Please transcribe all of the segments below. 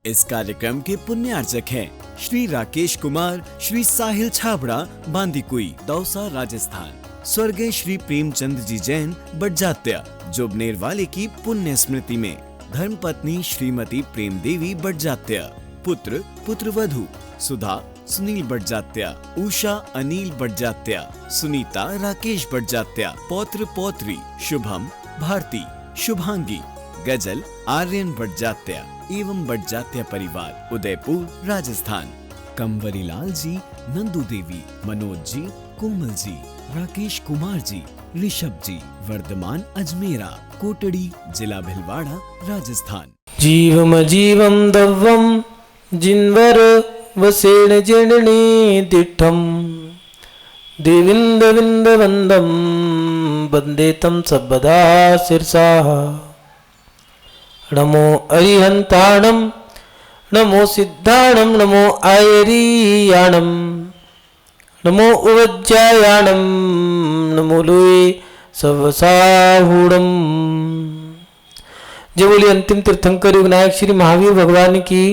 इस कार्यक्रम के पुण्यार्चक हैं श्री राकेश कुमार, श्री साहिल छाबड़ा, बांदीकुई, दौसा, राजस्थान। स्वर्गीय श्री प्रेमचंद जी जैन बड़जात्या, जोबनेर वाले की पुण्य स्मृति में। धर्मपत्नी श्रीमती प्रेम देवी बड़जात्या, पुत्र पुत्रवधू सुधा सुनील बड़जात्या, उषा अनिल बड़जात्या, सुनीता राकेश बड़जात्या, पौत्र पौत्री शुभम भारती, शुभांगी, गजल आर्यन बड़जात्या एवं बड़जात्या परिवार, उदयपुर, राजस्थान। कंवरी लाल जी, नंदू देवी, मनोज जी, कोमल जी, राकेश कुमार जी, ऋषभ जी, वर्धमान अजमेरा, कोटड़ी, जिला भिलवाड़ा, राजस्थान। जीवम जीवम दव्वम जिन्वर वसेण जननी दिठम देविंद विंद वंदम वंदे तम सबदा शिरसा। नमो अरिहंताणम, नमो सिद्धाणम, नमो आयरियाणम, नमो उवज्जायाणम, नमो लोए सवसाहूणम। जय बोलिए अंतिम तीर्थंकर विनायक श्री महावीर भगवान की,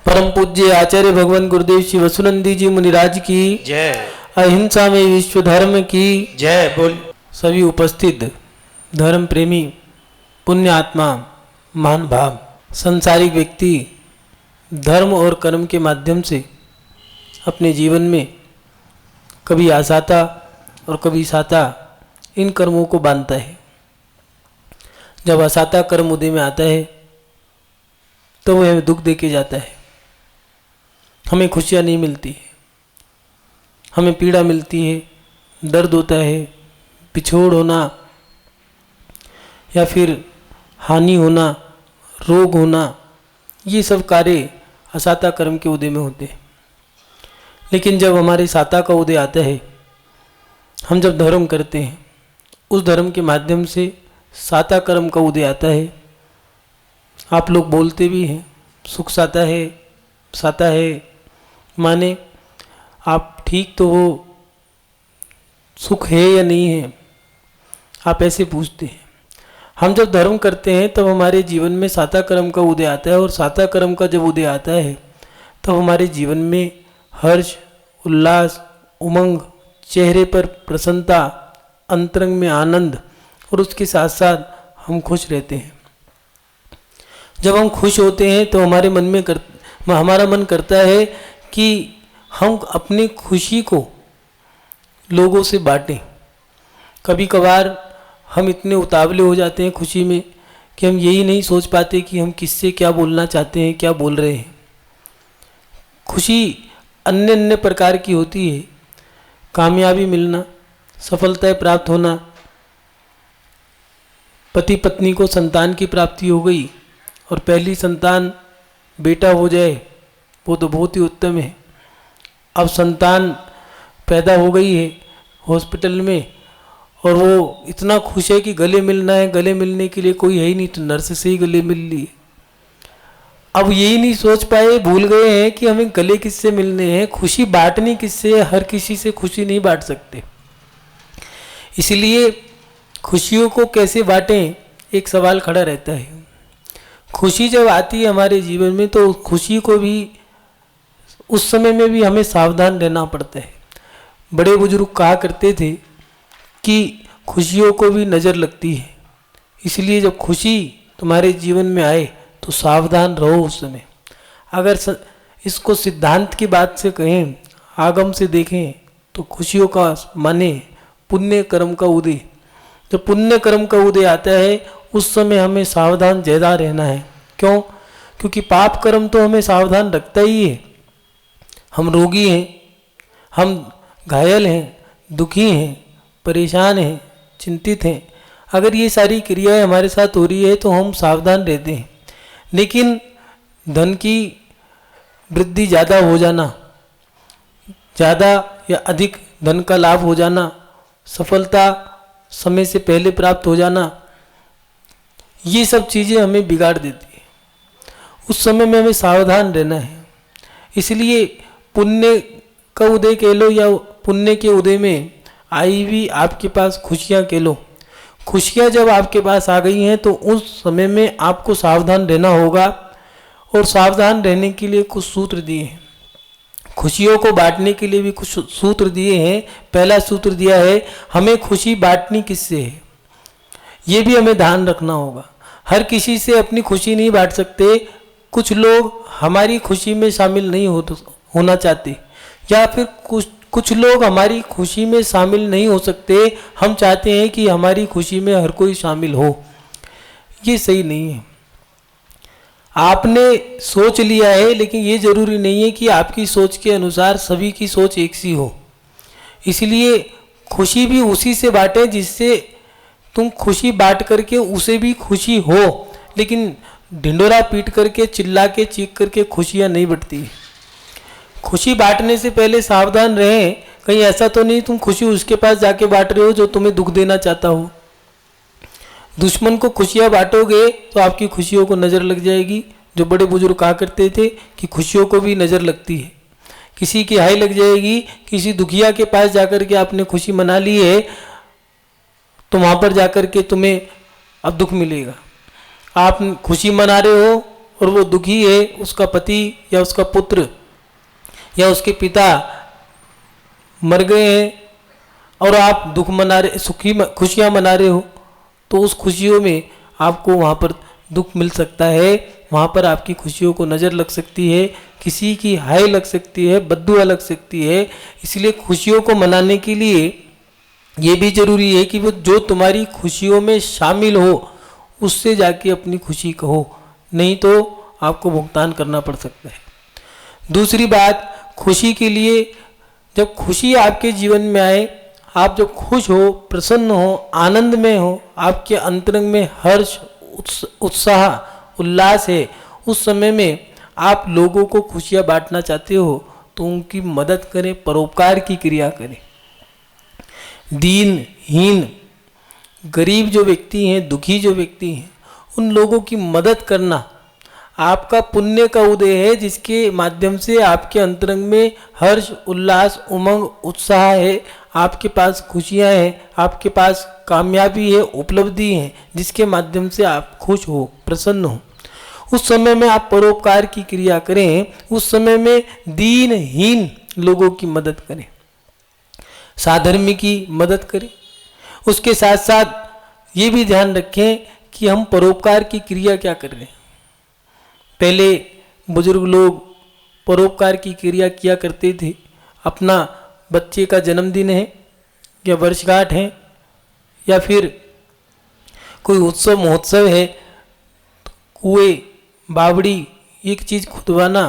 परम पूज्य आचार्य भगवान गुरुदेव श्री वसुनंदी जी मुनिराज की जय, अहिंसा में विश्व धर्म की जय। बोल सभी उपस्थित धर्म प्रेमी पुण्य आत्मा महान भाव संसारिक व्यक्ति धर्म और कर्म के माध्यम से अपने जीवन में कभी आसाता और कभी साता इन कर्मों को बांधता है। जब असाता कर्म उदय में आता है तो वह हमें दुख देके जाता है, हमें खुशियाँ नहीं मिलती, हमें पीड़ा मिलती है, दर्द होता है, पिछोड़ होना या फिर हानि होना, रोग होना, ये सब कार्य असाता कर्म के उदय में होते हैं। लेकिन जब हमारे साता का उदय आता है, हम जब धर्म करते हैं, उस धर्म के माध्यम से साता कर्म का उदय आता है। आप लोग बोलते भी हैं सुख साता है, साता है, माने आप ठीक तो हो, सुख है या नहीं है, आप ऐसे पूछते हैं। हम जब धर्म करते हैं तब हमारे जीवन में साता कर्म का उदय आता है, और साता कर्म का जब उदय आता है तब हमारे जीवन में हर्ष, उल्लास, उमंग, चेहरे पर प्रसन्नता, अंतरंग में आनंद, और उसके साथ साथ हम खुश रहते हैं। जब हम खुश होते हैं तो हमारा मन करता है कि हम अपनी खुशी को लोगों से बांटें। कभी कभार हम इतने उतावले हो जाते हैं खुशी में कि हम यही नहीं सोच पाते कि हम किससे क्या बोलना चाहते हैं, क्या बोल रहे हैं। खुशी अन्य अन्य प्रकार की होती है। कामयाबी मिलना, सफलता प्राप्त होना, पति पत्नी को संतान की प्राप्ति हो गई और पहली संतान बेटा हो जाए, वो तो बहुत ही उत्तम है। अब संतान पैदा हो गई है हॉस्पिटल में और वो इतना खुश है कि गले मिलना है, गले मिलने के लिए कोई है ही नहीं, तो नर्स से ही गले मिल लिए। अब यही नहीं सोच पाए, भूल गए हैं कि हमें गले किससे मिलने हैं, खुशी बांटनी किससे है। हर किसी से खुशी नहीं बांट सकते, इसलिए खुशियों को कैसे बांटें एक सवाल खड़ा रहता है। खुशी जब आती है हमारे जीवन में तो खुशी को भी उस समय में भी हमें सावधान रहना पड़ता है। बड़े बुजुर्ग कहा करते थे कि खुशियों को भी नज़र लगती है, इसलिए जब खुशी तुम्हारे जीवन में आए तो सावधान रहो उस समय। अगर इसको सिद्धांत की बात से कहें, आगम से देखें, तो खुशियों का माने पुण्य कर्म का उदय। जब पुण्य कर्म का उदय आता है उस समय हमें सावधान ज़्यादा रहना है। क्यों? क्योंकि पाप कर्म तो हमें सावधान रखता ही है। हम रोगी हैं, हम घायल हैं, दुखी हैं, परेशान हैं, चिंतित हैं। अगर ये सारी क्रियाएं हमारे साथ हो रही है तो हम सावधान रहते हैं। लेकिन धन की वृद्धि ज़्यादा हो जाना, ज़्यादा या अधिक धन का लाभ हो जाना, सफलता समय से पहले प्राप्त हो जाना, ये सब चीज़ें हमें बिगाड़ देती है। उस समय में हमें सावधान रहना है। इसलिए पुण्य का उदय कह लो या पुण्य के उदय में आई हुई आपके पास खुशियाँ कह लो, खुशियाँ जब आपके पास आ गई हैं तो उस समय में आपको सावधान रहना होगा और सावधान रहने के लिए कुछ सूत्र दिए हैं। खुशियों को बांटने के लिए भी कुछ सूत्र दिए हैं। पहला सूत्र दिया है, हमें खुशी बांटनी किससे है, ये भी हमें ध्यान रखना होगा। हर किसी से अपनी खुशी नहीं बांट सकते। कुछ लोग हमारी खुशी में शामिल नहीं होना चाहते, या फिर कुछ लोग हमारी खुशी में शामिल नहीं हो सकते। हम चाहते हैं कि हमारी खुशी में हर कोई शामिल हो, ये सही नहीं है। आपने सोच लिया है, लेकिन ये जरूरी नहीं है कि आपकी सोच के अनुसार सभी की सोच एक सी हो। इसलिए खुशी भी उसी से बांटे जिससे तुम खुशी बांट करके उसे भी खुशी हो। लेकिन ढिंडोरा पीट करके, चिल्ला के, चीख करके खुशियाँ नहीं बंटती। खुशी बांटने से पहले सावधान रहें, कहीं ऐसा तो नहीं तुम खुशी उसके पास जाके बांट रहे हो जो तुम्हें दुख देना चाहता हो। दुश्मन को खुशियाँ बांटोगे तो आपकी खुशियों को नज़र लग जाएगी। जो बड़े बुजुर्ग कहा करते थे कि खुशियों को भी नज़र लगती है। किसी की हाई लग जाएगी, किसी दुखिया के पास जाकर के आपने खुशी मना ली है तो वहाँ पर जाकर के तुम्हें अब दुख मिलेगा। आप खुशी मना रहे हो और वो दुखी है, उसका पति या उसका पुत्र या उसके पिता मर गए हैं और आप दुख मना रहे, खुशियाँ मना रहे हो, तो उस खुशियों में आपको वहाँ पर दुख मिल सकता है। वहाँ पर आपकी खुशियों को नज़र लग सकती है, किसी की हाय लग सकती है, बद्दुआ लग सकती है। इसलिए खुशियों को मनाने के लिए ये भी ज़रूरी है कि वो जो तुम्हारी खुशियों में शामिल हो उससे जाके अपनी खुशी कहो, नहीं तो आपको भुगतान करना पड़ सकता है। दूसरी बात, खुशी के लिए जब खुशी आपके जीवन में आए, आप जब खुश हो, प्रसन्न हो, आनंद में हो, आपके अंतरंग में हर्ष, उत्साह, उल्लास है, उस समय में आप लोगों को खुशियाँ बांटना चाहते हो तो उनकी मदद करें, परोपकार की क्रिया करें। दीनहीन, गरीब जो व्यक्ति हैं, दुखी जो व्यक्ति हैं, उन लोगों की मदद करना आपका पुण्य का उदय है, जिसके माध्यम से आपके अंतरंग में हर्ष, उल्लास, उमंग, उत्साह है, आपके पास खुशियाँ हैं, आपके पास कामयाबी है, उपलब्धि है, जिसके माध्यम से आप खुश हो, प्रसन्न हो। उस समय में आप परोपकार की क्रिया करें, उस समय में दीनहीन लोगों की मदद करें, साधर्मी की मदद करें। उसके साथ साथ ये भी ध्यान रखें कि हम परोपकार की क्रिया क्या कर रहे हैं। पहले बुजुर्ग लोग परोपकार की क्रिया किया करते थे। अपना बच्चे का जन्मदिन है या वर्षगांठ है या फिर कोई उत्सव महोत्सव है, कुएं, बावड़ी, एक चीज़ खुदवाना,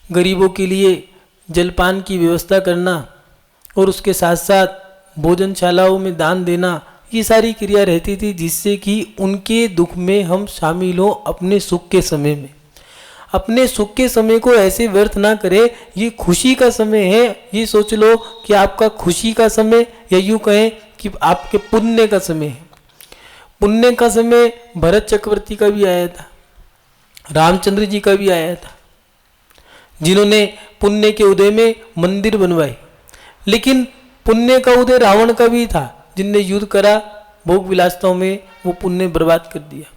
गरीबों के लिए जलपान की व्यवस्था करना और उसके साथ साथ भोजनशालाओं में दान देना, ये सारी क्रिया रहती थी जिससे कि उनके दुख में हम शामिल हो अपने सुख के समय में। अपने सुख के समय को ऐसे व्यर्थ ना करें। ये खुशी का समय है, ये सोच लो कि आपका खुशी का समय, या यूँ कहें कि आपके पुण्य का समय है। पुण्य का समय भरत चक्रवर्ती का भी आया था, रामचंद्र जी का भी आया था, जिन्होंने पुण्य के उदय में मंदिर बनवाए। लेकिन पुण्य का उदय रावण का भी था, जिनने युद्ध करा, भोग विलासताओं में वो पुण्य बर्बाद कर दिया।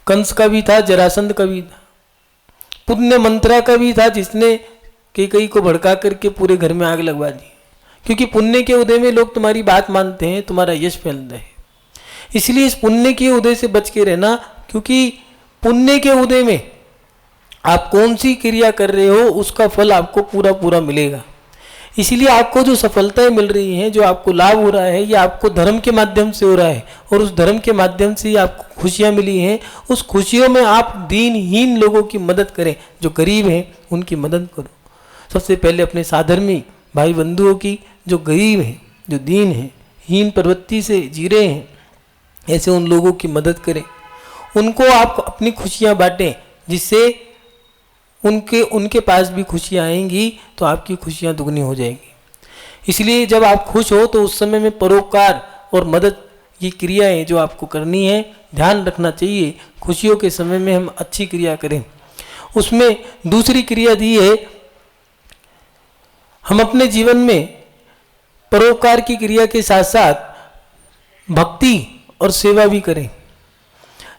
कंस का भी था, जरासंध का भी था, पुण्य मंत्रा का भी था, जिसने कैकेयी को भड़का करके पूरे घर में आग लगवा दी। क्योंकि पुण्य के उदय में लोग तुम्हारी बात मानते हैं, तुम्हारा यश फैलता है। इसलिए इस पुण्य के उदय से बच के रहना, क्योंकि पुण्य के उदय में आप कौन सी क्रिया कर रहे हो उसका फल आपको पूरा पूरा मिलेगा। इसीलिए आपको जो सफलताएं मिल रही हैं, जो आपको लाभ हो रहा है, ये आपको धर्म के माध्यम से हो रहा है, और उस धर्म के माध्यम से ही आपको खुशियां मिली हैं। उस खुशियों में आप दीनहीन लोगों की मदद करें, जो गरीब हैं उनकी मदद करो। सबसे पहले अपने साधर्मी भाई बंधुओं की, जो गरीब हैं, जो दीन हैं, हीन प्रवृत्ति से जी रहे हैं, ऐसे उन लोगों की मदद करें। उनको आप अपनी खुशियाँ बांटें, जिससे उनके पास भी खुशियाँ आएंगी तो आपकी खुशियाँ दुगनी हो जाएंगी। इसलिए जब आप खुश हो तो उस समय में परोपकार और मदद, ये क्रियाएं जो आपको करनी है, ध्यान रखना चाहिए। खुशियों के समय में हम अच्छी क्रिया करें। उसमें दूसरी क्रिया दी है, हम अपने जीवन में परोपकार की क्रिया के साथ साथ भक्ति और सेवा भी करें।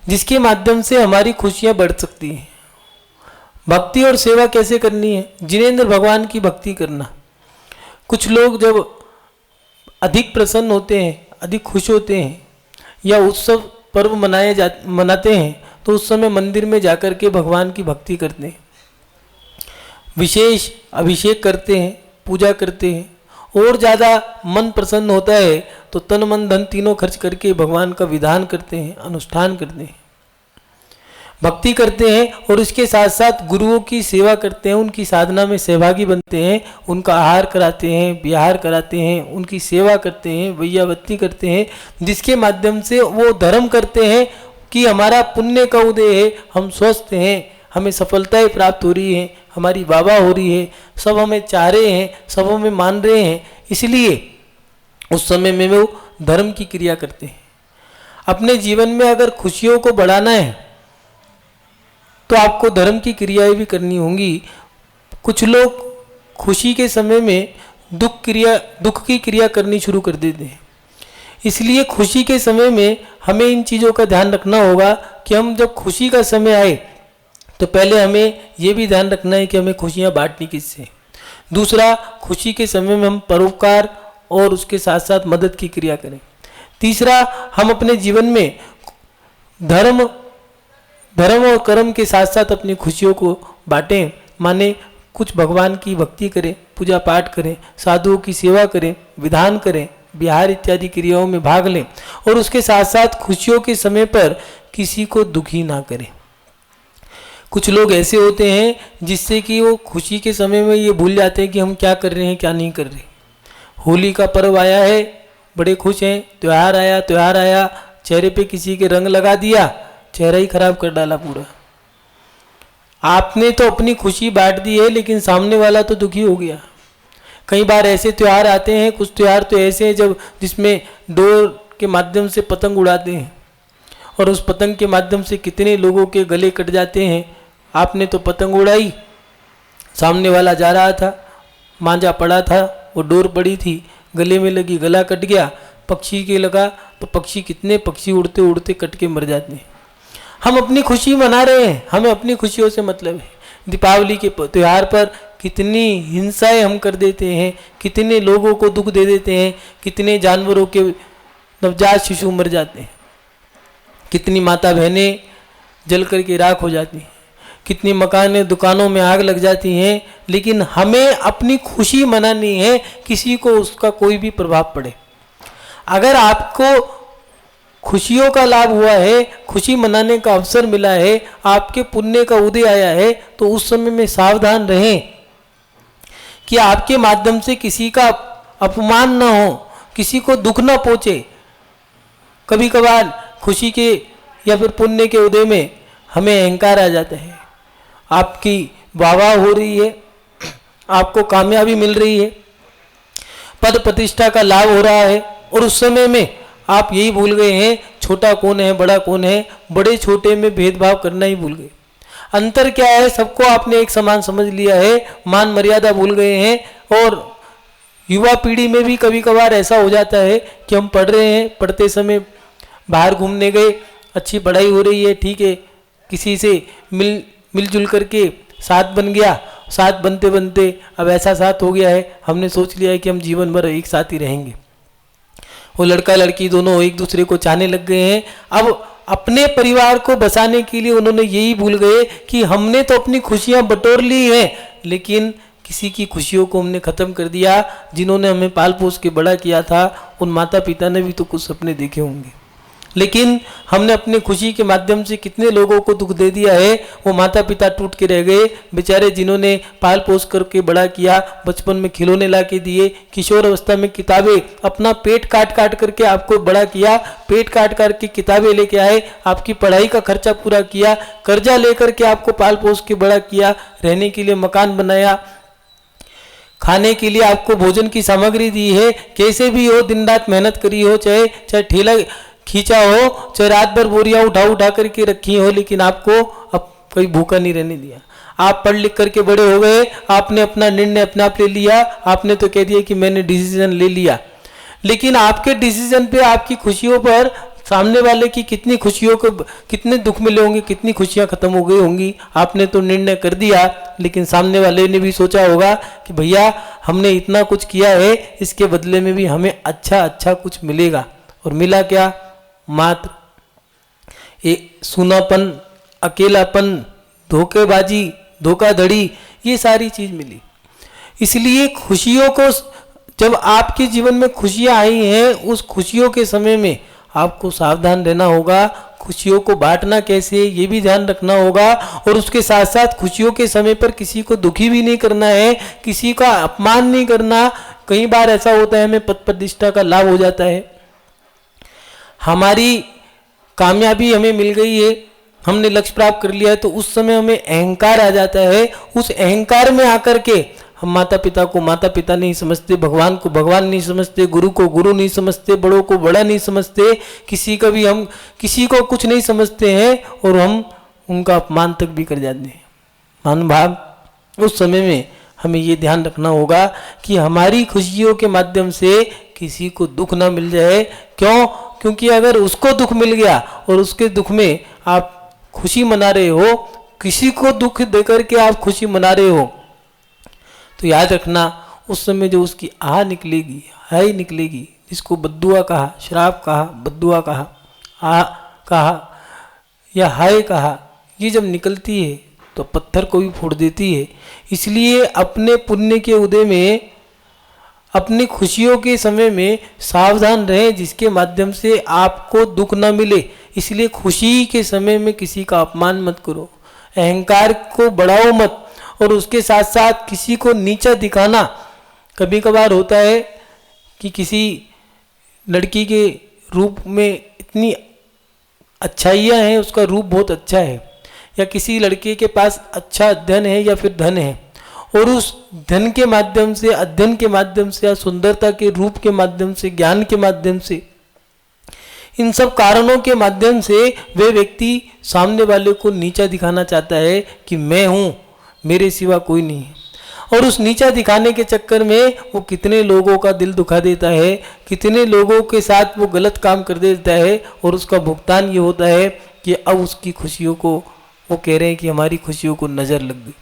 जिसके माध्यम से हमारी खुशियां बढ़ सकती हैं। भक्ति और सेवा कैसे करनी है? जिनेंद्र भगवान की भक्ति करना। कुछ लोग जब अधिक प्रसन्न होते हैं, अधिक खुश होते हैं या उत्सव पर्व मनाते हैं तो उस समय मंदिर में जाकर के भगवान की भक्ति करते हैं, विशेष अभिषेक करते हैं, पूजा करते हैं। और ज़्यादा मन प्रसन्न होता है तो तन मन धन तीनों खर्च करके भगवान का विधान करते हैं, अनुष्ठान करते हैं, भक्ति करते हैं और इसके साथ साथ गुरुओं की सेवा करते हैं, उनकी साधना में सहभागी बनते हैं, उनका आहार कराते हैं, विहार कराते हैं, उनकी सेवा करते हैं, वैयावत्ती करते हैं, जिसके माध्यम से वो धर्म करते हैं कि हमारा पुण्य का उदय है, हम स्वस्थ हैं, हमें सफलताएं प्राप्त हो रही हैं, हमारी वाह हो रही है, सब हमें चाह रहे हैं, सब हमें मान रहे हैं। इसलिए उस समय में वो धर्म की क्रिया करते हैं। अपने जीवन में अगर खुशियों को बढ़ाना है तो आपको धर्म की क्रियाएं भी करनी होंगी। कुछ लोग खुशी के समय में दुख की क्रिया करनी शुरू कर देते हैं। इसलिए खुशी के समय में हमें इन चीज़ों का ध्यान रखना होगा कि हम जब खुशी का समय आए तो पहले हमें ये भी ध्यान रखना है कि हमें खुशियाँ बांटनी किससे। दूसरा, खुशी के समय में हम परोपकार और उसके साथ साथ मदद की क्रिया करें। तीसरा, हम अपने जीवन में धर्म और कर्म के साथ साथ अपनी खुशियों को बांटें। माने कुछ भगवान की भक्ति करें, पूजा पाठ करें, साधुओं की सेवा करें, विधान करें, विहार इत्यादि क्रियाओं में भाग लें और उसके साथ साथ खुशियों के समय पर किसी को दुखी ना करें। कुछ लोग ऐसे होते हैं जिससे कि वो खुशी के समय में ये भूल जाते हैं कि हम क्या कर रहे हैं, क्या नहीं कर रहे। होली का पर्व आया है, बड़े खुश हैं, त्यौहार आया, चेहरे पे किसी के रंग लगा दिया, चेहरा ही खराब कर डाला पूरा। आपने तो अपनी खुशी बांट दी है लेकिन सामने वाला तो दुखी हो गया। कई बार ऐसे त्यौहार आते हैं, कुछ त्यौहार तो ऐसे हैं जिसमें डोर के माध्यम से पतंग उड़ाते हैं और उस पतंग के माध्यम से कितने लोगों के गले कट जाते हैं। आपने तो पतंग उड़ाई, सामने वाला जा रहा था, मांझा पड़ा था, वो डोर पड़ी थी, गले में लगी, गला कट गया, पक्षी के लगा तो कितने पक्षी उड़ते उड़ते कट के मर जाते हैं। हम अपनी खुशी मना रहे हैं, हमें अपनी खुशियों से मतलब है। दीपावली के त्यौहार पर कितनी हिंसाएं हम कर देते हैं, कितने लोगों को दुख दे देते हैं, कितने जानवरों के नवजात शिशु मर जाते हैं, कितनी माता बहनें जल करके राख हो जाती हैं, कितनी मकानें दुकानों में आग लग जाती हैं। लेकिन हमें अपनी खुशी मनानी है, किसी को उसका कोई भी प्रभाव पड़े। अगर आपको खुशियों का लाभ हुआ है, खुशी मनाने का अवसर मिला है, आपके पुण्य का उदय आया है, तो उस समय में सावधान रहें कि आपके माध्यम से किसी का अपमान ना हो, किसी को दुख ना पहुंचे। कभी कभार खुशी के या फिर पुण्य के उदय में हमें अहंकार आ जाता है। आपकी वाह हो रही है, आपको कामयाबी मिल रही है, पद प्रतिष्ठा का लाभ हो रहा है और उस समय में आप यही भूल गए हैं छोटा कौन है बड़ा कौन है, बड़े छोटे में भेदभाव करना ही भूल गए। अंतर क्या है, सबको आपने एक समान समझ लिया है, मान मर्यादा भूल गए हैं। और युवा पीढ़ी में भी कभी कभार ऐसा हो जाता है कि हम पढ़ रहे हैं, पढ़ते समय बाहर घूमने गए, अच्छी पढ़ाई हो रही है, ठीक है, किसी से मिलजुल करके साथ बन गया, साथ बनते बनते अब ऐसा साथ हो गया है, हमने सोच लिया है कि हम जीवन भर एक साथ ही रहेंगे। वो लड़का लड़की दोनों एक दूसरे को चाहने लग गए हैं। अब अपने परिवार को बसाने के लिए उन्होंने यही भूल गए कि हमने तो अपनी खुशियां बटोर ली हैं, लेकिन किसी की खुशियों को हमने ख़त्म कर दिया। जिन्होंने हमें पाल पोस के बड़ा किया था, उन माता पिता ने भी तो कुछ सपने देखे होंगे, लेकिन हमने अपनी खुशी के माध्यम से कितने लोगों को दुख दे दिया है। वो माता पिता टूट के रह गए बेचारे, जिन्होंने पाल पोस करके बड़ा किया, बचपन में खिलौने ला के दिए, किशोर अवस्था में किताबें, अपना पेट काट काट करके आपको बड़ा किया, पेट काट काट के किताबें लेके आए, आपकी पढ़ाई का खर्चा पूरा किया, कर्जा लेकर के आपको पाल पोस के बड़ा किया, रहने के लिए मकान बनाया, खाने के लिए आपको भोजन की सामग्री दी है। कैसे भी हो, दिन रात मेहनत करी हो, चाहे ठेला खींचा हो, चाहे रात भर बोरियां उठा करके रखी हो, लेकिन आपको अब कोई भूखा नहीं रहने दिया। आप पढ़ लिख करके बड़े हो गए, आपने अपना निर्णय अपने आप ले लिया, आपने तो कह दिया कि मैंने डिसीजन ले लिया, लेकिन आपके डिसीजन पे, आपकी खुशियों पर सामने वाले की कितनी खुशियों को, कितने दुख मिले होंगे, कितनी खुशियां खत्म हो गई होंगी। आपने तो निर्णय कर दिया, लेकिन सामने वाले ने भी सोचा होगा कि भैया हमने इतना कुछ किया है, इसके बदले में भी हमें अच्छा अच्छा कुछ मिलेगा। और मिला क्या? मात्र एक सूनापन, अकेलापन, धोखेबाजी, धोखाधड़ी, ये सारी चीज मिली। इसलिए खुशियों को, जब आपके जीवन में खुशियां आई हैं, उस खुशियों के समय में आपको सावधान रहना होगा। खुशियों को बांटना कैसे, ये भी ध्यान रखना होगा। और उसके साथ साथ खुशियों के समय पर किसी को दुखी भी नहीं करना है, किसी का अपमान नहीं करना। कई बार ऐसा होता है, हमें पद प्रतिष्ठा का लाभ हो जाता है, हमारी कामयाबी हमें मिल गई है, हमने लक्ष्य प्राप्त कर लिया है, तो उस समय हमें अहंकार आ जाता है। उस अहंकार में आकर के हम माता पिता को माता पिता नहीं समझते, भगवान को भगवान नहीं समझते, गुरु को गुरु नहीं समझते, बड़ों को बड़ा नहीं समझते, किसी का भी हम किसी को कुछ नहीं समझते हैं, और हम उनका अपमान तक भी कर जाते हैं। महानुभाव, उस समय में हमें ये ध्यान रखना होगा कि हमारी खुशियों के माध्यम से किसी को दुख ना मिल जाए। क्यों? क्योंकि अगर उसको दुख मिल गया और उसके दुख में आप खुशी मना रहे हो, किसी को दुख देकर के आप खुशी मना रहे हो, तो याद रखना उस समय जो उसकी आह निकलेगी, हाय निकलेगी, जिसको बद्दुआ कहा, श्राप कहा, बद्दुआ कहा, आ कहा या हाय कहा, ये जब निकलती है तो पत्थर को भी फोड़ देती है। इसलिए अपने पुण्य के उदय में, अपनी खुशियों के समय में सावधान रहें, जिसके माध्यम से आपको दुख न मिले। इसलिए खुशी के समय में किसी का अपमान मत करो, अहंकार को बढ़ाओ मत, और उसके साथ साथ किसी को नीचा दिखाना। कभी कभार होता है कि किसी लड़की के रूप में इतनी अच्छाइयाँ हैं, उसका रूप बहुत अच्छा है, या किसी लड़के के पास अच्छा अध्ययन है या फिर धन है, और उस धन के माध्यम से, अध्ययन के माध्यम से, या सुंदरता के रूप के माध्यम से, ज्ञान के माध्यम से, इन सब कारणों के माध्यम से वे व्यक्ति सामने वाले को नीचा दिखाना चाहता है कि मैं हूँ, मेरे सिवा कोई नहीं है। और उस नीचा दिखाने के चक्कर में वो कितने लोगों का दिल दुखा देता है, कितने लोगों के साथ वो गलत काम कर देता है, और उसका भुगतान ये होता है कि अब उसकी खुशियों को, वो कह रहे हैं कि हमारी खुशियों को नज़र लग गई।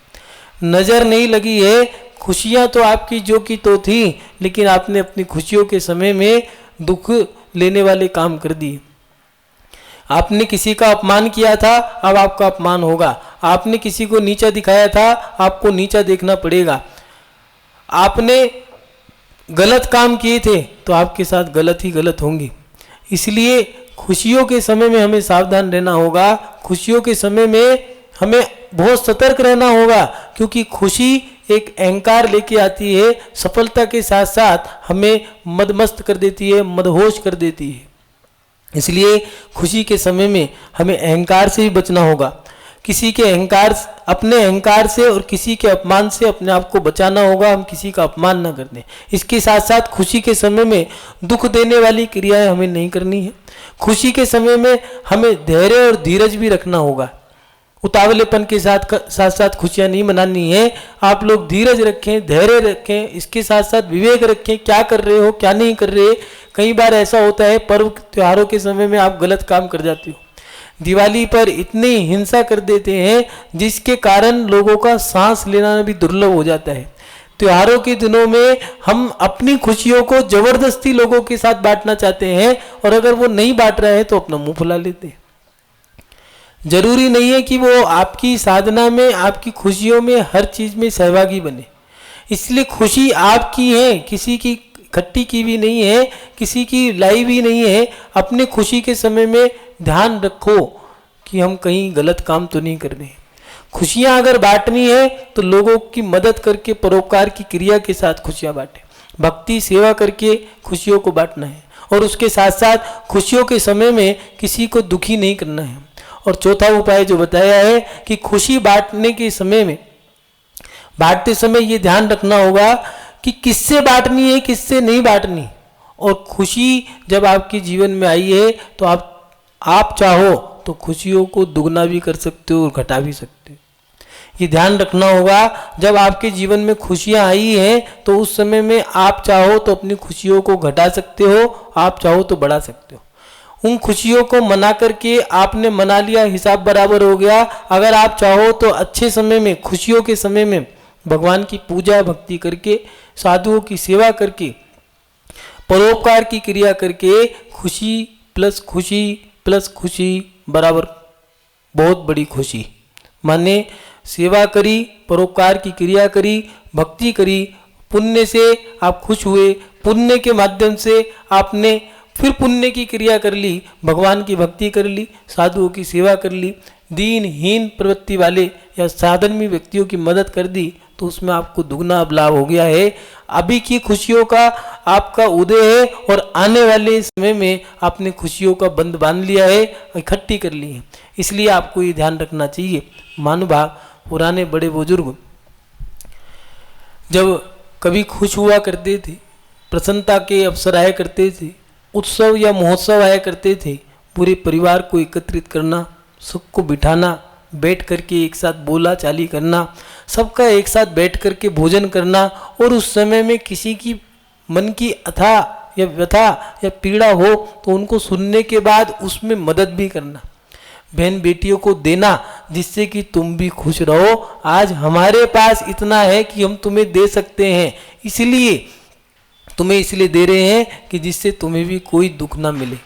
नज़र नहीं लगी है, खुशियाँ तो आपकी जो की तो थी, लेकिन आपने अपनी खुशियों के समय में दुख लेने वाले काम कर दिए। आपने किसी का अपमान किया था, अब आपका अपमान होगा। आपने किसी को नीचा दिखाया था, आपको नीचा देखना पड़ेगा। आपने गलत काम किए थे तो आपके साथ गलत ही गलत होंगी। इसलिए खुशियों के समय में हमें सावधान रहना होगा, खुशियों के समय में हमें बहुत सतर्क रहना होगा, क्योंकि खुशी एक अहंकार लेके आती है, सफलता के साथ साथ हमें मदमस्त कर देती है, मदहोश कर देती है। इसलिए खुशी के समय में हमें अहंकार से ही बचना होगा। किसी के अहंकार, अपने अहंकार से और किसी के अपमान से अपने आप को बचाना होगा, हम किसी का अपमान न कर दें। इसके साथ साथ खुशी के समय में दुख देने वाली क्रियाएं हमें नहीं करनी है। खुशी के समय में हमें धैर्य और धीरज भी रखना होगा। उतावलेपन के साथ साथ खुशियां नहीं मनानी है। आप लोग धीरज रखें, धैर्य रखें, इसके साथ साथ विवेक रखें, क्या कर रहे हो, क्या नहीं कर रहे। कई बार ऐसा होता है पर्व त्योहारों के समय में आप गलत काम कर जाते हो। दिवाली पर इतनी हिंसा कर देते हैं जिसके कारण लोगों का सांस लेना भी दुर्लभ हो जाता है। त्योहारों के दिनों में हम अपनी खुशियों को जबरदस्ती लोगों के साथ बांटना चाहते हैं, और अगर वो नहीं बांट रहे हैं तो अपना मुंह फुला लेते हैं। जरूरी नहीं है कि वो आपकी साधना में, आपकी खुशियों में, हर चीज में सहभागी बने। इसलिए खुशी आपकी है, किसी की खट्टी की भी नहीं है, किसी की लाई भी नहीं है। अपने खुशी के समय में ध्यान रखो कि हम कहीं गलत काम तो नहीं कर रहे हैं। खुशियां अगर बांटनी है तो लोगों की मदद करके, परोपकार की क्रिया के साथ खुशियां बांटें। भक्ति सेवा करके खुशियों को बांटना है, और उसके साथ साथ खुशियों के समय में किसी को दुखी नहीं करना है। और चौथा उपाय जो बताया है कि खुशी बांटने के समय में, बांटते समय ये ध्यान रखना होगा कि किससे बांटनी है, किससे नहीं बांटनी। और खुशी जब आपके जीवन में आई है तो आप चाहो तो खुशियों को दुगना भी कर सकते हो और घटा भी सकते हो। ये ध्यान रखना होगा। जब आपके जीवन में खुशियां आई हैं तो उस समय में आप चाहो तो अपनी खुशियों को घटा सकते हो, आप चाहो तो बढ़ा सकते हो। उन खुशियों को मना करके आपने मना लिया, हिसाब बराबर हो गया। अगर आप चाहो तो अच्छे समय में, खुशियों के समय में भगवान की पूजा भक्ति करके, साधुओं की सेवा करके, परोपकार की क्रिया करके खुशी प्लस खुशी बराबर बहुत बड़ी खुशी। माने सेवा करी, परोपकार की क्रिया करी, भक्ति करी, पुण्य से आप खुश हुए, पुण्य के माध्यम से आपने फिर पुण्य की क्रिया कर ली, भगवान की भक्ति कर ली, साधुओं की सेवा कर ली, दीनहीन प्रवृत्ति वाले या साधर्मी व्यक्तियों की मदद कर दी, तो उसमें आपको दुगना लाभ हो गया है। अभी की खुशियों का आपका उदय है और आने वाले समय में आपने खुशियों का बंध बांध लिया है, इकट्ठी कर ली है। इसलिए आपको ये ध्यान रखना चाहिए। महानुभाव, पुराने बड़े बुजुर्ग जब कभी खुश हुआ करते थे, प्रसन्नता के अवसर आया करते थे, उत्सव या महोत्सव आया करते थे, पूरे परिवार को एकत्रित करना, सबको बिठाना, बैठ करके एक साथ बोला चाली करना, सबका एक साथ बैठ करके भोजन करना, और उस समय में किसी की मन की अथा या व्यथा या पीड़ा हो तो उनको सुनने के बाद उसमें मदद भी करना, बहन बेटियों को देना, जिससे कि तुम भी खुश रहो। आज हमारे पास इतना है कि हम तुम्हें दे सकते हैं, इसलिए तुम्हें इसलिए दे रहे हैं कि जिससे तुम्हें भी कोई दुख ना मिले।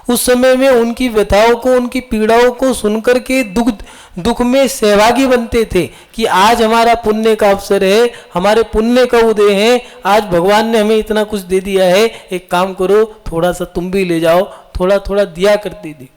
उस समय में उनकी व्यथाओं को, उनकी पीड़ाओं को सुनकर के दुख में सहभागी बनते थे कि आज हमारा पुण्य का अवसर है, हमारे पुण्य का उदय है, आज भगवान ने हमें इतना कुछ दे दिया है, एक काम करो थोड़ा सा तुम भी ले जाओ, थोड़ा थोड़ा दिया करते थे।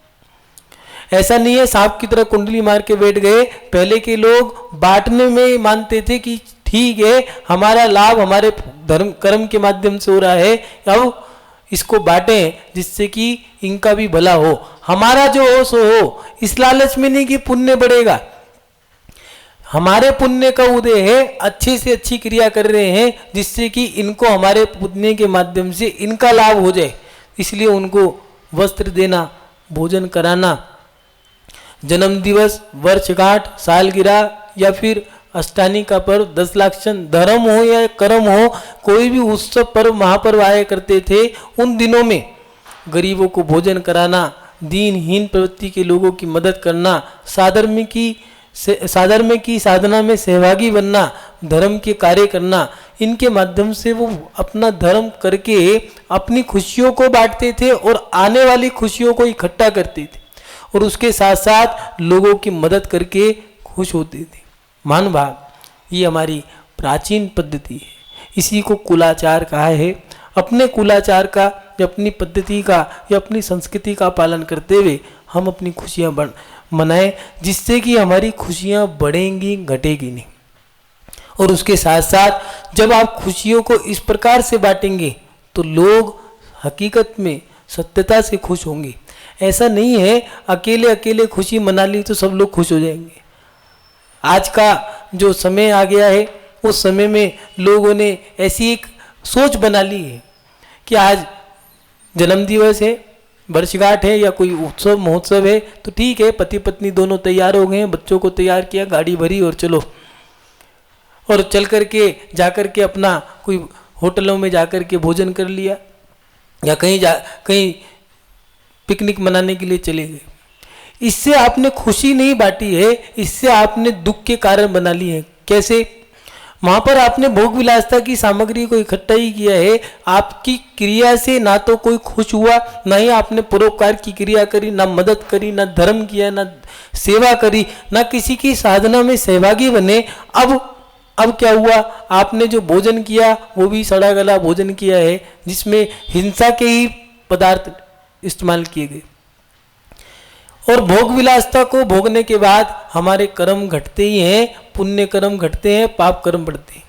ऐसा नहीं है सांप की तरह कुंडली मार के बैठ गए। पहले के लोग बांटने में मानते थे कि ठीक है, हमारा लाभ हमारे धर्म कर्म के माध्यम से हो रहा है, अब इसको बांटें जिससे कि इनका भी भला हो, हमारा जो हो सो हो। इस लालच में नहीं कि पुण्य बढ़ेगा, हमारे पुण्य का उदय है, अच्छे से अच्छी क्रिया कर रहे हैं जिससे कि इनको हमारे पुण्य के माध्यम से इनका लाभ हो जाए, इसलिए उनको वस्त्र देना, भोजन कराना, जन्म दिवस, वर्षगांठ, सालगिरह या फिर अष्टानी का पर्व, 10 लाख चंद, धर्म हो या कर्म हो, कोई भी उत्सव पर्व महापर्व आया करते थे। उन दिनों में गरीबों को भोजन कराना, दीनहीन प्रवृत्ति के लोगों की मदद करना, साधर्म की साधना में सहभागी बनना, धर्म के कार्य करना, इनके माध्यम से वो अपना धर्म करके अपनी खुशियों को बांटते थे और आने वाली खुशियों को इकट्ठा करते थे, और उसके साथ साथ लोगों की मदद करके खुश होते थे। महानुभाव, ये हमारी प्राचीन पद्धति है, इसी को कुलाचार कहा है। अपने कुलाचार का या अपनी पद्धति का या अपनी संस्कृति का पालन करते हुए हम अपनी खुशियाँ मनाएं, जिससे कि हमारी खुशियाँ बढ़ेंगी, घटेगी नहीं। और उसके साथ साथ जब आप खुशियों को इस प्रकार से बांटेंगे तो लोग हकीकत में सत्यता से खुश होंगे। ऐसा नहीं है अकेले अकेले खुशी मना ली तो सब लोग खुश हो जाएंगे। आज का जो समय आ गया है, उस समय में लोगों ने ऐसी एक सोच बना ली है कि आज जन्मदिवस है, वर्षगांठ है या कोई उत्सव महोत्सव है तो ठीक है, पति पत्नी दोनों तैयार हो गए हैं, बच्चों को तैयार किया, गाड़ी भरी और चलो, और चल करके जाकर के अपना कोई होटलों में जाकर के भोजन कर लिया या कहीं पिकनिक मनाने के लिए चले गए। इससे आपने खुशी नहीं बांटी है, इससे आपने दुख के कारण बना ली है। कैसे? वहां पर आपने भोग विलासता की सामग्री को इकट्ठा ही किया है, आपकी क्रिया से ना तो कोई खुश हुआ, ना ही आपने परोपकार की क्रिया करी, ना मदद करी, ना धर्म किया, ना सेवा करी, ना किसी की साधना में सहभागी बने। अब क्या हुआ? आपने जो भोजन किया वो भी सड़ा गला भोजन किया है, जिसमें हिंसा के ही पदार्थ इस्तेमाल किए गए। और भोग विलासता को भोगने के बाद हमारे कर्म घटते ही हैं, पुण्य कर्म घटते हैं, पाप कर्म बढ़ते हैं।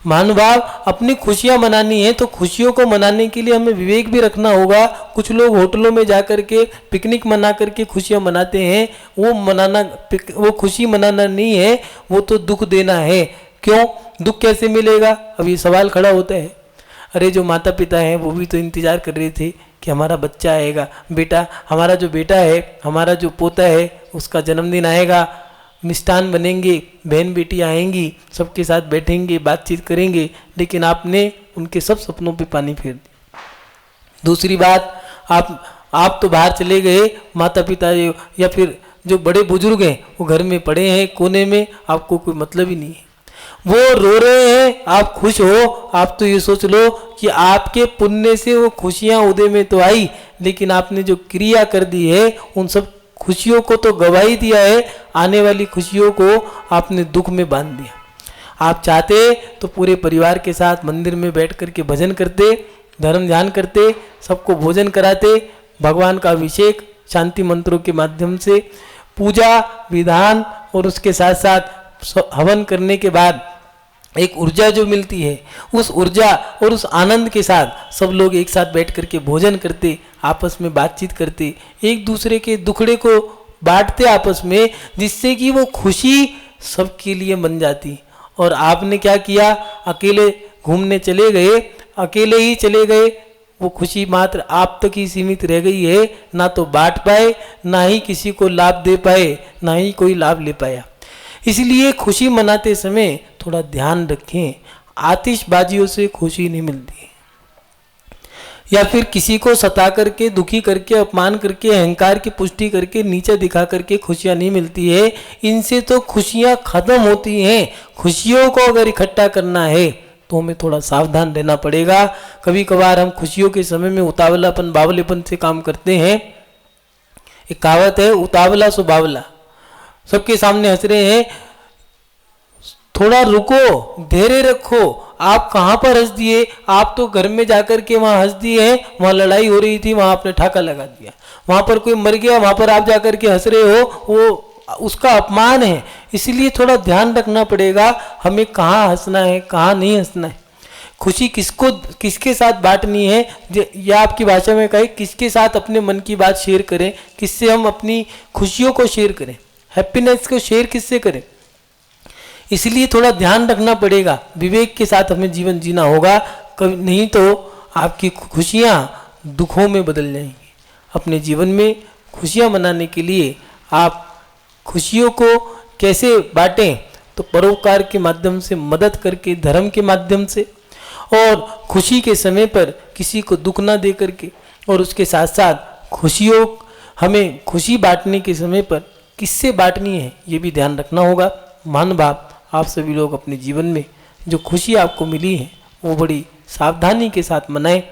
महानुभाव, अपनी खुशियां मनानी है तो खुशियों को मनाने के लिए हमें विवेक भी रखना होगा। कुछ लोग होटलों में जाकर के पिकनिक मना करके खुशियां मनाते हैं, वो खुशी मनाना नहीं है, वो तो दुख देना है। क्यों? दुख कैसे मिलेगा? अब ये सवाल खड़ा होता है। अरे जो माता पिता हैं वो भी तो इंतजार कर रहे थे कि हमारा बच्चा आएगा, हमारा जो बेटा है, हमारा जो पोता है, उसका जन्मदिन आएगा, मिष्ठान बनेंगे, बहन बेटी आएंगी, सबके साथ बैठेंगे, बातचीत करेंगे, लेकिन आपने उनके सब सपनों पे पानी फेर दिया। दूसरी बात, आप आप तो बाहर चले गए, माता पिता या फिर जो बड़े बुजुर्ग हैं वो घर में पड़े हैं कोने में, आपको कोई मतलब ही नहीं है। वो रो रहे हैं, आप खुश हो। आप तो ये सोच लो कि आपके पुण्य से वो खुशियां उदय में तो आई, लेकिन आपने जो क्रिया कर दी है उन सब खुशियों को तो गवा ही दिया है, आने वाली खुशियों को आपने दुख में बांध दिया। आप चाहते तो पूरे परिवार के साथ मंदिर में बैठ करके भजन करते, धर्म ध्यान करते, सबको भोजन कराते, भगवान का अभिषेक शांति मंत्रों के माध्यम से, पूजा विधान, और उसके साथ साथ हवन करने के बाद एक ऊर्जा जो मिलती है, उस ऊर्जा और उस आनंद के साथ सब लोग एक साथ बैठ करके भोजन करते, आपस में बातचीत करते, एक दूसरे के दुखड़े को बांटते आपस में, जिससे कि वो खुशी सबके लिए बन जाती। और आपने क्या किया, अकेले घूमने चले गए, अकेले ही चले गए, वो खुशी मात्र आप तक ही सीमित रह गई है, ना तो बांट पाए, ना ही किसी को लाभ दे पाए, ना ही कोई लाभ ले पाया। इसलिए खुशी मनाते समय थोड़ा ध्यान रखें, आतिशबाजियों से खुशी नहीं मिलती, या फिर किसी को सता करके, दुखी करके, अपमान करके, अहंकार की पुष्टि करके, नीचे दिखा करके खुशियां नहीं मिलती है। इनसे तो खुशियां खत्म होती हैं। खुशियों को अगर इकट्ठा करना है तो हमें थोड़ा सावधान रहना पड़ेगा। कभी कभार हम खुशियों के समय में उतावलापन, बावलेपन से काम करते हैं। एक कहावत है, उतावला सो बावला। सबके सामने हंस रहे हैं, थोड़ा रुको, धैर्य रखो। आप कहाँ पर हंस दिए, आप तो घर में जाकर के वहाँ हंस दिए हैं, वहाँ लड़ाई हो रही थी, वहाँ आपने ठाका लगा दिया, वहाँ पर कोई मर गया, वहाँ पर आप जाकर के हंस रहे हो, वो उसका अपमान है। इसलिए थोड़ा ध्यान रखना पड़ेगा, हमें कहाँ हंसना है, कहाँ नहीं हंसना है। खुशी किसको, किसके साथ बांटनी है, या आपकी भाषा में कहे किसके साथ अपने मन की बात शेयर करें, किससे हम अपनी खुशियों को शेयर करें, हैप्पीनेस को शेयर किससे करें। इसलिए थोड़ा ध्यान रखना पड़ेगा, विवेक के साथ हमें जीवन जीना होगा, कभी नहीं तो आपकी खुशियाँ दुखों में बदल जाएंगी। अपने जीवन में खुशियाँ मनाने के लिए आप खुशियों को कैसे बांटें, तो परोपकार के माध्यम से, मदद करके, धर्म के माध्यम से, और खुशी के समय पर किसी को दुख ना दे करके, और उसके साथ साथ खुशियों, हमें खुशी बांटने के समय पर किससे बांटनी है ये भी ध्यान रखना होगा। मान भाव आप सभी लोग अपने जीवन में जो खुशी आपको मिली है वो बड़ी सावधानी के साथ मनाएं।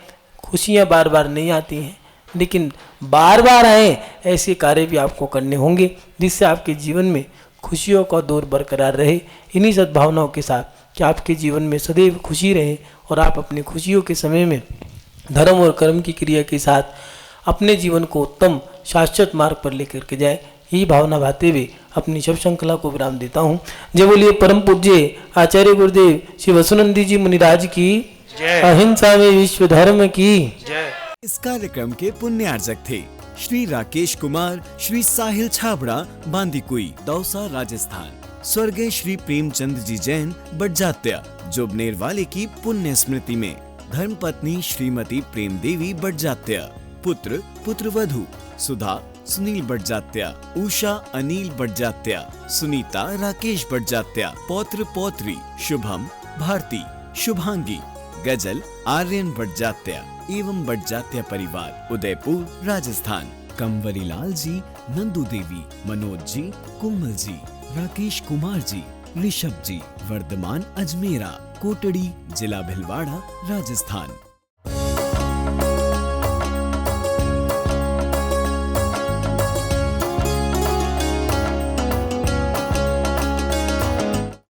खुशियाँ बार बार नहीं आती हैं, लेकिन बार बार आए ऐसे कार्य भी आपको करने होंगे जिससे आपके जीवन में खुशियों का दौर बरकरार रहे। इन्हीं सद्भावनाओं के साथ कि आपके जीवन में सदैव खुशी रहे और आप अपनी खुशियों के समय में धर्म और कर्म की क्रिया के साथ अपने जीवन को उत्तम शाश्वत मार्ग पर लेकर के जाए, यही भावना भाते हुए अपनी शब श्रृंखला को विराम देता हूँ। जय बोलिए परम पूज्य आचार्य गुरुदेव श्री वसुनंदी जी मुनिराज की, अहिंसा में विश्व धर्म की जय। इस कार्यक्रम के पुण्यार्जक थे श्री राकेश कुमार, श्री साहिल छाबड़ा, बांदीकुई, दौसा, राजस्थान। स्वर्गीय श्री प्रेमचंद जी जैन बड़जात्या, जोबनेर वाले की पुण्य स्मृति में धर्मपत्नी श्रीमती प्रेम देवी बड़जात्या, पुत्र पुत्रवधू सुधा सुनील बड़जात्या, उषा अनिल बड़जात्या, सुनीता राकेश बड़जात्या, पौत्र पौत्री शुभम भारती, शुभांगी, गजल आर्यन बड़जात्या एवं बड़जात्या परिवार, उदयपुर, राजस्थान। कंवरी लाल जी, नंदू देवी, मनोज जी, कोमल जी, राकेश कुमार जी, ऋषभ जी, वर्धमान अजमेरा, कोटड़ी, जिला भिलवाड़ा, राजस्थान।